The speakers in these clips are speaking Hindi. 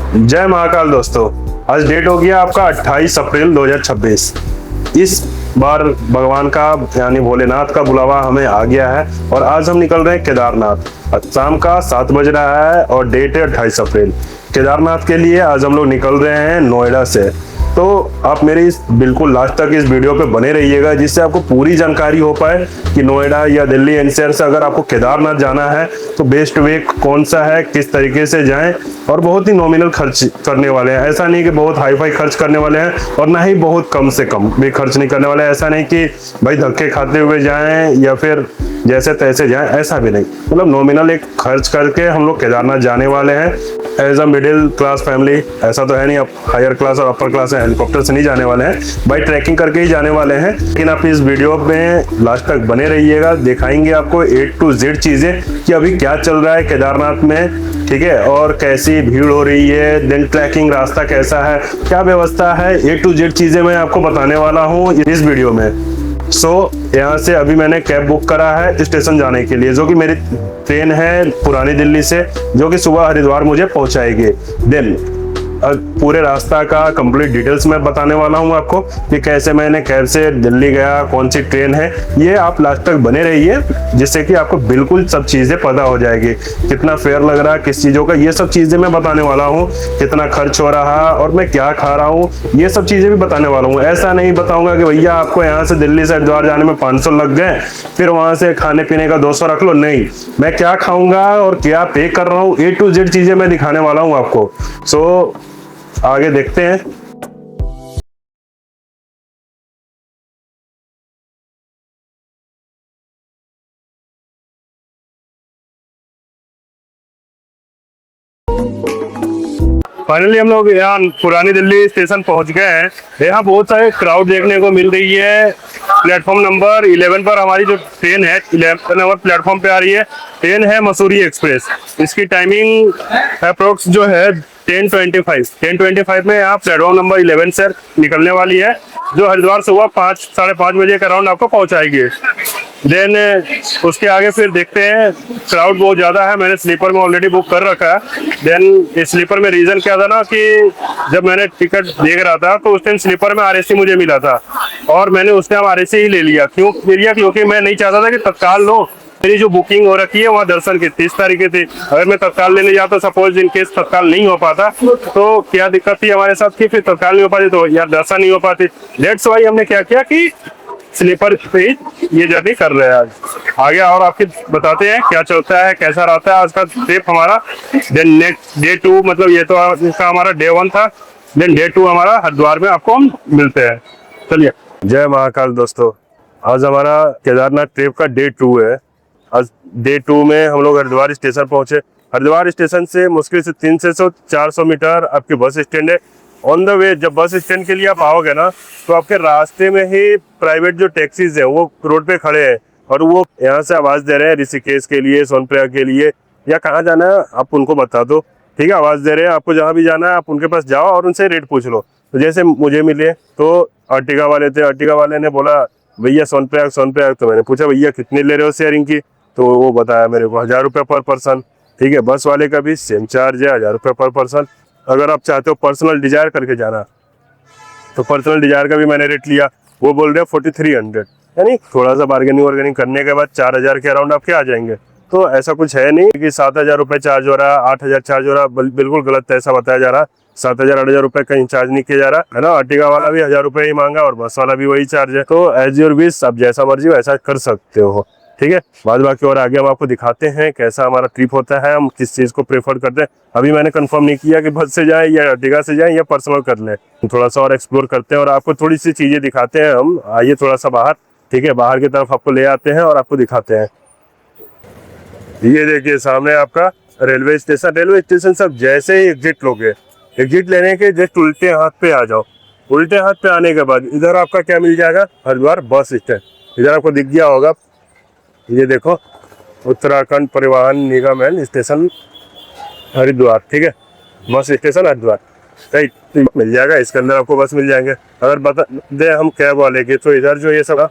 जय महाकाल दोस्तों। आज डेट हो गया आपका 28 अप्रैल 2026। इस बार भगवान का यानी भोलेनाथ का बुलावा हमें आ गया है और आज हम निकल रहे हैं केदारनाथ। शाम का 7 बज रहा है और डेट है 28 अप्रैल। केदारनाथ के लिए आज हम लोग निकल रहे हैं नोएडा से। तो आप मेरे इस बिल्कुल लास्ट तक इस वीडियो पे बने रहिएगा, जिससे आपको पूरी जानकारी हो पाए कि नोएडा या दिल्ली एनसीआर से अगर आपको केदारनाथ जाना है तो बेस्ट वे कौन सा है, किस तरीके से जाएं। और बहुत ही नॉमिनल खर्च करने वाले हैं, ऐसा नहीं कि बहुत हाई फाई खर्च करने वाले हैं और ना ही बहुत कम से कम भी खर्च नहीं करने वाले हैं। ऐसा नहीं कि भाई धक्के खाते हुए जाएं या फिर जैसे तैसे जाएं, ऐसा भी नहीं। मतलब नॉमिनल एक खर्च करके हम लोग केदारनाथ जाने वाले हैं as a middle class family. ऐसा तो है नहीं, अब हायर क्लास और अपर क्लास है, हेलीकॉप्टर से नहीं जाने वाले हैं, बाई ट्रैकिंग करके ही जाने वाले हैं। लेकिन आप इस वीडियो में लास्ट तक बने रहिएगा, दिखाएंगे आपको A to Z चीजें कि अभी क्या चल रहा है केदारनाथ में, ठीक है, और कैसी भीड़ हो रही है, देन ट्रैकिंग रास्ता कैसा है, क्या व्यवस्था है, A to Z चीजें मैं आपको बताने वाला हूँ इस वीडियो में। यहाँ से अभी मैंने कैब बुक करा है स्टेशन जाने के लिए, जो कि मेरी ट्रेन है पुरानी दिल्ली से, जो कि सुबह हरिद्वार मुझे पहुंचाएगी। देन पूरे रास्ता का कंप्लीट डिटेल्स मैं बताने वाला हूं आपको कि कैसे मैंने कैब से दिल्ली गया, कौन सी ट्रेन है। ये आप लास्ट तक बने रहिए, जिससे कि आपको बिल्कुल सब चीजें पता हो जाएगी, कितना फेयर लग रहा है किस चीजों का, ये सब चीजें मैं बताने वाला हूँ। कितना खर्च हो रहा और मैं क्या खा रहा हूँ, ये सब चीजें भी बताने वाला हूँ। ऐसा नहीं बताऊंगा कि भैया आपको यहाँ से दिल्ली से हरिद्वार जाने में 500 लग गए, फिर वहां से खाने पीने का 200 रख लो। नहीं, मैं क्या खाऊंगा और क्या पे कर रहा हूँ, A to Z चीजें मैं दिखाने वाला हूँ आपको। आगे देखते हैं। फाइनली हम लोग यहाँ पुरानी दिल्ली स्टेशन पहुंच गए हैं। यहाँ बहुत सारे क्राउड देखने को मिल रही है। प्लेटफॉर्म नंबर 11 पर हमारी जो ट्रेन है 11 नंबर प्लेटफॉर्म पे आ रही है। ट्रेन है मसूरी एक्सप्रेस। इसकी टाइमिंग अप्रोक्स जो है 10:25 में यहाँ प्लेटफॉर्म नंबर 11 से निकलने वाली है, जो हरिद्वार सुबह 5-5:30 बजे के अराउंड आपको पहुंचाएगी। देन उसके आगे फिर देखते हैं, क्राउड बहुत ज़्यादा है। मैंने स्लीपर में ऑलरेडी बुक कर रखा है। देन स्लीपर में रीज़न क्या था ना कि जब मैंने टिकट देख रहा था तो उस टाइम स्लीपर में RAC मुझे मिला था और मैंने उस टाइम RAC ही ले लिया। क्योंकि मैं नहीं चाहता था कि तत्काल लो। मेरी जो बुकिंग हो रखी है वहाँ दर्शन की 30 तारीख थी। अगर मैं तत्काल लेने जाता, सपोज इन केस तत्काल नहीं हो पाता, तो क्या दिक्कत थी हमारे साथ कि फिर तत्काल नहीं हो पाती तो यार दर्शन नहीं हो पाती। दैट्स वाई हमने क्या किया कि स्लीपर पे ये जर्नी कर रहे हैं आज। आगे और आपके बताते हैं क्या चलता है, कैसा रहता है आज का ट्रिप हमारा। देन नेक्स्ट डे 2, मतलब ये तो इसका हमारा डे 1 था। देन डे 2 हमारा हरिद्वार में आपको हम मिलते हैं। चलिए। जय महाकाल दोस्तों, आज हमारा केदारनाथ ट्रिप का डे 2 है। आज डे 2 में हम लोग हरिद्वार स्टेशन पहुंचे। हरिद्वार स्टेशन से मुश्किल से 300-400 मीटर आपके बस स्टैंड है। ऑन द वे जब बस स्टैंड के लिए आप आओगे ना, तो आपके रास्ते में ही प्राइवेट जो टैक्सीज है वो रोड पे खड़े हैं और वो यहाँ से आवाज़ दे रहे हैं ऋषिकेश के लिए, सोनप्रयाग के लिए, या कहाँ जाना है आप उनको बता दो, ठीक है। आवाज़ दे रहे हैं आपको, जहाँ भी जाना है आप उनके पास जाओ और उनसे रेट पूछ लो। तो जैसे मुझे मिले तो अर्टिगा वाले थे, अर्टिगा वाले ने बोला भैया सोनप्रयाग। तो मैंने पूछा भैया कितने ले रहे हो शेयरिंग की, तो वो बताया मेरे को 1000 रुपये पर पर्सन, ठीक है। बस वाले का भी सेम चार्ज है, 1000 रुपये पर पर्सन। अगर आप चाहते हो पर्सनल डिजायर करके जाना तो पर्सनल डिजायर का भी मैंने रेट लिया। वो बोल रहे हैं 4300, यानी थोड़ा सा बार्गेनिंग करने के बाद 4000 के अराउंड आपके आ जाएंगे। तो ऐसा कुछ है नहीं कि 7000 रुपये चार्ज हो रहा है, 8000 चार्ज हो रहा है, बिल्कुल गलत ऐसा बताया जा रहा है। 7000-8000 रुपये कहीं चार्ज नहीं किया जा रहा है ना। अर्टिगा वाला भी 1000 रुपये ही मांगा और बस वाला भी वही चार्ज है। तो एज योर विश, आप जैसा मर्जी वैसा कर सकते हो, ठीक है। बाद बाकी और आगे हम आपको दिखाते हैं कैसा हमारा ट्रिप होता है, हम किस चीज़ को प्रेफर करते हैं। अभी मैंने कंफर्म नहीं किया कि बस से जाएं या अर्टिगा से जाएं या पर्सनल कर लें। थोड़ा सा और एक्सप्लोर करते हैं और आपको थोड़ी सी चीज़ें दिखाते हैं हम। आइए थोड़ा सा बाहर, ठीक है, बाहर की तरफ आपको ले आते हैं और आपको दिखाते हैं। ये देखिए सामने आपका रेलवे स्टेशन। रेलवे स्टेशन सब जैसे ही एग्जिट लोगे, एग्जिट लेने के जस्ट उल्टे हाथ पे आ जाओ। उल्टे हाथ पे आने के बाद इधर आपका क्या मिल जाएगा, हरिद्वार बस स्टैंड। इधर आपको दिख गया होगा, ये देखो उत्तराखंड परिवहन निगम है स्टेशन हरिद्वार, ठीक है, बस स्टेशन हरिद्वार, राइट। तो मिल जाएगा, इसके अंदर आपको बस मिल जाएंगे। अगर बता दे हम कैब वाले की, तो इधर जो ये सब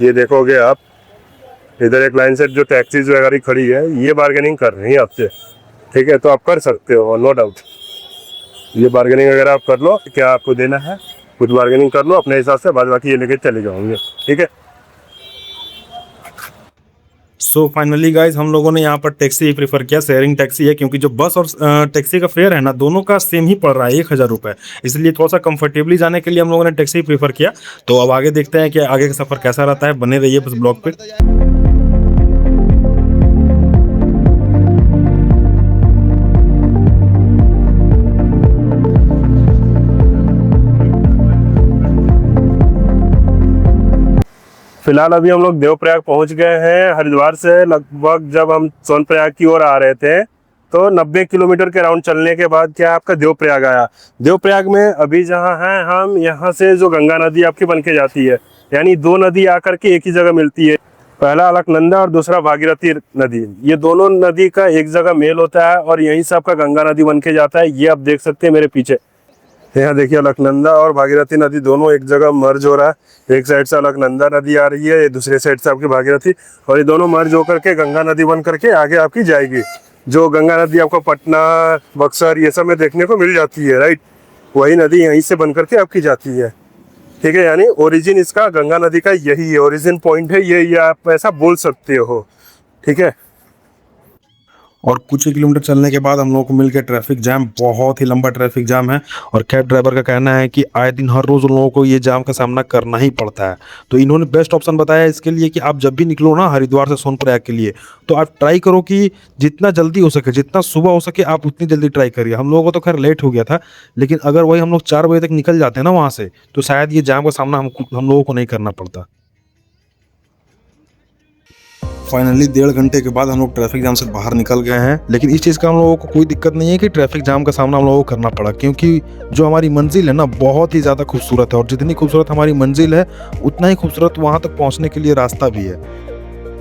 ये देखोगे आप, इधर एक लाइन से जो टैक्सीज वगैरह खड़ी है, ये बार्गेनिंग कर रही है आपसे, ठीक है। तो आप कर सकते हो, नो डाउट। ये बार्गेनिंग वगैरह आप कर लो, क्या आपको देना है कुछ बार्गेनिंग कर लो अपने हिसाब से, बाद बाकी ये लेके चले जाओगे, ठीक है। सो फाइनली गाइज हम लोगों ने यहाँ पर टैक्सी ही प्रीफर किया, शेयरिंग टैक्सी है, क्योंकि जो बस और टैक्सी का फेयर है ना, दोनों का सेम ही पड़ रहा है 1,000 रुपये। इसलिए थोड़ा सा कंफर्टेबली जाने के लिए हम लोगों ने टैक्सी ही प्रीफर किया। तो अब आगे देखते हैं कि आगे का सफ़र कैसा रहता है, बने रहिए बस ब्लॉग पे। फिलहाल अभी हम लोग देवप्रयाग पहुंच गए हैं। हरिद्वार से लगभग जब हम सोनप्रयाग की ओर आ रहे थे तो 90 किलोमीटर के राउंड चलने के बाद क्या आपका देवप्रयाग आया। देवप्रयाग में अभी जहां हैं हम, यहाँ से जो गंगा नदी आपकी बन के जाती है, यानी दो नदी आकर के एक ही जगह मिलती है, पहला अलकनंदा और दूसरा भागीरथी नदी। ये दोनों नदी का एक जगह मेल होता है और यहीं से आपका गंगा नदी बन के जाता है। ये आप देख सकते हैं मेरे पीछे, यहाँ देखिए अलकनंदा और भागीरथी नदी दोनों एक जगह मर्ज हो रहा है। एक साइड से अलकनंदा नदी आ रही है, दूसरे साइड से आपकी भागीरथी, और ये दोनों मर्ज होकर के गंगा नदी बन करके आगे आपकी जाएगी। जो गंगा नदी आपको पटना, बक्सर ये सब में देखने को मिल जाती है, राइट, वही नदी यहीं से बन करके आपकी जाती है, ठीक है। यानी ओरिजिन इसका गंगा नदी का यही है, ओरिजिन पॉइंट है ये आप ऐसा बोल सकते हो, ठीक है। और कुछ ही किलोमीटर चलने के बाद हम लोगों को मिल गया ट्रैफिक जाम, बहुत ही लंबा ट्रैफिक जाम है। और कैब ड्राइवर का कहना है कि आए दिन हर रोज़ उन लोगों को ये जाम का सामना करना ही पड़ता है। तो इन्होंने बेस्ट ऑप्शन बताया इसके लिए कि आप जब भी निकलो ना हरिद्वार से सोनप्रयाग के लिए, तो आप ट्राई करो कि जितना जल्दी हो सके, जितना सुबह हो सके आप उतनी जल्दी ट्राई करिए। हम लोगों को तो खैर लेट हो गया था, लेकिन अगर वही हम लोग 4 बजे तक निकल जाते हैं ना वहाँ से, तो शायद ये जाम का सामना हम लोगों को नहीं करना पड़ता। फाइनली 1.5 घंटे के बाद हम लोग ट्रैफिक जाम से बाहर निकल गए हैं। लेकिन इस चीज़ का हम लोगों को कोई दिक्कत नहीं है कि ट्रैफिक जाम का सामना हम लोगों को करना पड़ा, क्योंकि जो हमारी मंजिल है ना बहुत ही ज़्यादा खूबसूरत है। और जितनी खूबसूरत हमारी मंजिल है उतना ही खूबसूरत वहाँ तक पहुँचने के लिए रास्ता भी है।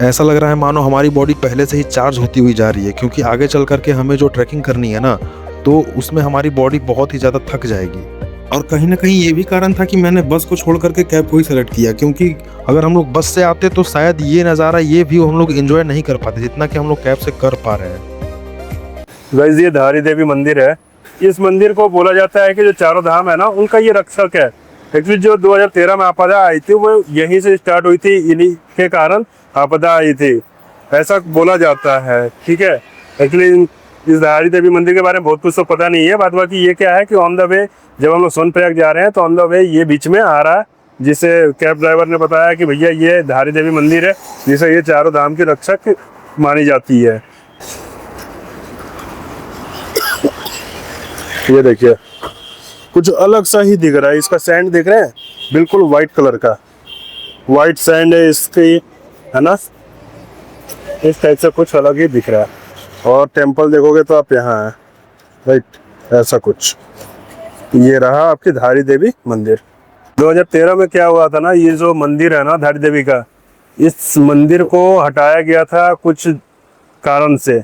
ऐसा लग रहा है मानो हमारी बॉडी पहले से ही चार्ज होती हुई जा रही है, क्योंकि आगे चल करके हमें जो ट्रैकिंग करनी है ना, तो उसमें हमारी बॉडी बहुत ही ज़्यादा थक जाएगी। और कहीं ना कहीं ये भी कारण था कि मैंने बस को छोड़ करके कैब को ही सेलेक्ट किया, क्योंकि अगर हम लोग बस से आते तो शायद ये नज़ारा, ये व्यू हम लोग एंजॉय नहीं कर पाते जितना कि हम लोग कैब से कर पा रहे हैं। गाइस ये धारी देवी मंदिर है। इस मंदिर को बोला जाता है कि जो चारों धाम है ना उनका ये रक्षक है। एक्चुअली जो 2013 में आपदा आई थी वो यहीं से स्टार्ट हुई थी, इन्हीं के कारण आपदा आई थी, ऐसा बोला जाता है, ठीक है। एक्चुअली इस धारी देवी मंदिर के बारे में बहुत कुछ तो पता नहीं है। बात बाकी ये क्या है कि ऑन द वे जब हम लोग सोनप्रयाग जा रहे हैं तो ऑन द वे ये बीच में आ रहा है, जिसे कैब ड्राइवर ने बताया कि भैया ये धारी देवी मंदिर है, जिसे ये चारों धाम की रक्षक मानी जाती है। ये देखिए कुछ अलग सा ही दिख रहा है, इसका सैंड दिख रहा है बिल्कुल वाइट कलर का, वाइट सैंड है इसकी, है ना, इस टाइप से कुछ अलग ही दिख रहा है। और टेंपल देखोगे तो आप यहाँ है, राइट, ऐसा कुछ। ये रहा आपकी धारी देवी मंदिर। 2013 में क्या हुआ था ना, ये जो मंदिर है ना धारी देवी का, इस मंदिर को हटाया गया था कुछ कारण से,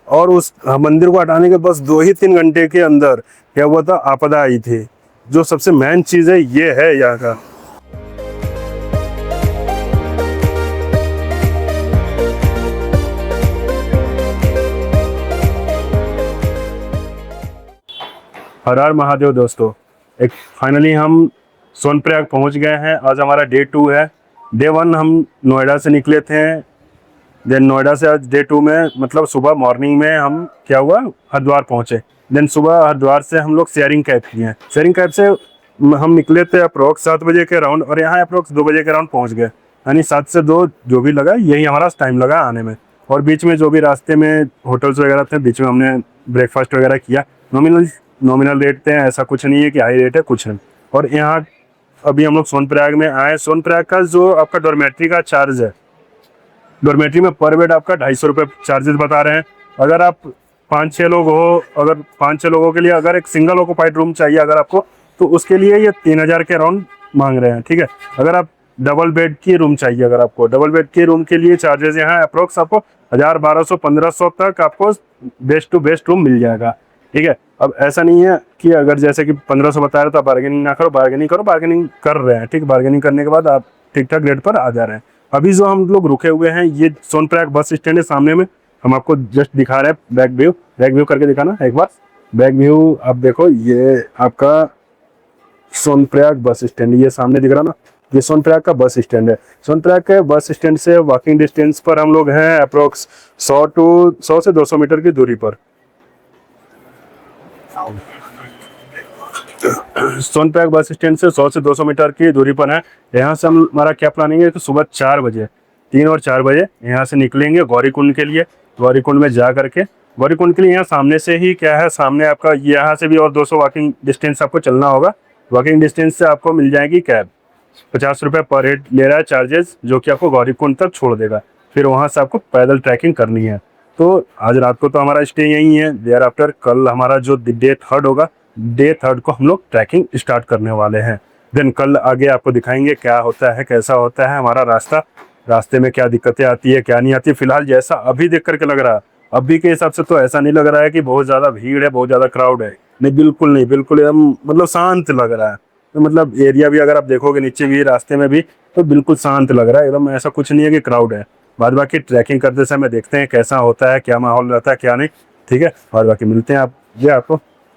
और उस मंदिर को हटाने के बस 2 ही 3 घंटे के अंदर क्या हुआ था, आपदा आई थी। जो सबसे मेन चीज़ है ये है यहाँ का। हर हर महादेव दोस्तों, एक फाइनली हम सोनप्रयाग पहुंच गए हैं। आज हमारा डे 2 है। डे 1 हम नोएडा से निकले थे, देन नोएडा से आज डे 2 में मतलब सुबह मॉर्निंग में हम क्या हुआ हरिद्वार पहुंचे। देन सुबह हरिद्वार से हम लोग शेयरिंग कैब किए हैं। शेयरिंग कैब से हम निकले थे अप्रोक्स 7 बजे के राउंड, और यहाँ अप्रोक्स 2 बजे के राउंड पहुँच गए। यानी 7 से 2 जो भी लगा यही हमारा टाइम लगा आने में। और बीच में जो भी रास्ते में होटल्स वगैरह थे, बीच में हमने ब्रेकफास्ट वगैरह किया। नॉमिनल रेट थे, ऐसा कुछ नहीं है कि हाई रेट है, कुछ नहीं। और यहाँ अभी हम लोग सोनप्रयाग में आए। सोनप्रयाग का जो आपका डॉर्मेट्री का चार्ज है, डॉर्मेट्री में पर बेड आपका 250 रुपये चार्जेस बता रहे हैं। अगर आप 5-6 लोग हो, अगर 5-6 लोगों के लिए अगर एक सिंगल ऑक्यूपाइड रूम चाहिए अगर आपको, तो उसके लिए ये 3000 के अराउंड मांग रहे हैं, ठीक है। अगर आप डबल बेड की रूम चाहिए, अगर आपको डबल बेड की रूम के लिए चार्जेस यहाँ अप्रोक्स आपको 1000, 1200, 1500 तक आपको बेस्ट टू बेस्ट रूम मिल जाएगा, ठीक है। अब ऐसा नहीं है कि अगर जैसे कि 1500 बता रहे तो आप बार्गेनिंग ना करो, बार्गेनिंग करो, बार्गेनिंग कर रहे हैं, ठीक। बार्गेनिंग करने के बाद आप ठीक ठाक रेट पर आ जा रहे हैं। अभी जो हम लोग रुके हुए हैं ये सोनप्रयाग बस स्टैंड है सामने में, हम आपको जस्ट दिखा रहे हैं बैक व्यू करके दिखाना एक बार। बैक व्यू आप देखो, ये आपका सोनप्रयाग बस स्टैंड, ये सामने दिख रहा ना, ये सोनप्रयाग का बस स्टैंड है। सोनप्रयाग के बस स्टैंड से वॉकिंग डिस्टेंस पर हम लोग हैं अप्रोक्स 100 से 200 मीटर की दूरी पर। सोनप्रयाग बस स्टैंड से 100 से 200 मीटर की दूरी पर है। यहाँ से हम, हमारा क्या प्लानिंग है कि सुबह 4 बजे, 3 और 4 बजे यहाँ से निकलेंगे गौरीकुंड के लिए। गौरीकुंड में जा करके, गौरीकुंड के लिए यहाँ सामने से ही क्या है, सामने आपका यहाँ से भी और 200 वॉकिंग डिस्टेंस आपको चलना होगा। वॉकिंग डिस्टेंस से आपको मिल जाएगी कैब, 50 रुपये पर हेड ले रहा है चार्जेस, जो कि आपको गौरीकुंड तक छोड़ देगा। फिर वहाँ से आपको पैदल ट्रैकिंग करनी है। तो आज रात को तो हमारा स्टे यहीं है। देयर आफ्टर कल हमारा जो डे 3 होगा, डे 3 को हम लोग ट्रैकिंग स्टार्ट करने वाले हैं। देन कल आगे आपको दिखाएंगे क्या होता है, कैसा होता है हमारा रास्ता, रास्ते में क्या दिक्कतें आती है, क्या नहीं आती। फिलहाल जैसा अभी देख करके लग रहा है, अभी के हिसाब से तो ऐसा नहीं लग रहा है कि बहुत ज़्यादा भीड़ है, बहुत ज़्यादा क्राउड है। नहीं, बिल्कुल नहीं, बिल्कुल एकदम मतलब शांत लग रहा है। तो मतलब एरिया भी अगर आप देखोगे नीचे भी, रास्ते में भी, तो बिल्कुल शांत लग रहा है एकदम। ऐसा कुछ नहीं है कि क्राउड है। बाद बाकी ट्रैकिंग करते समय देखते हैं कैसा होता है, क्या माहौल रहता है, क्या नहीं। ठीक है, और बाकी मिलते हैं आप ये आपको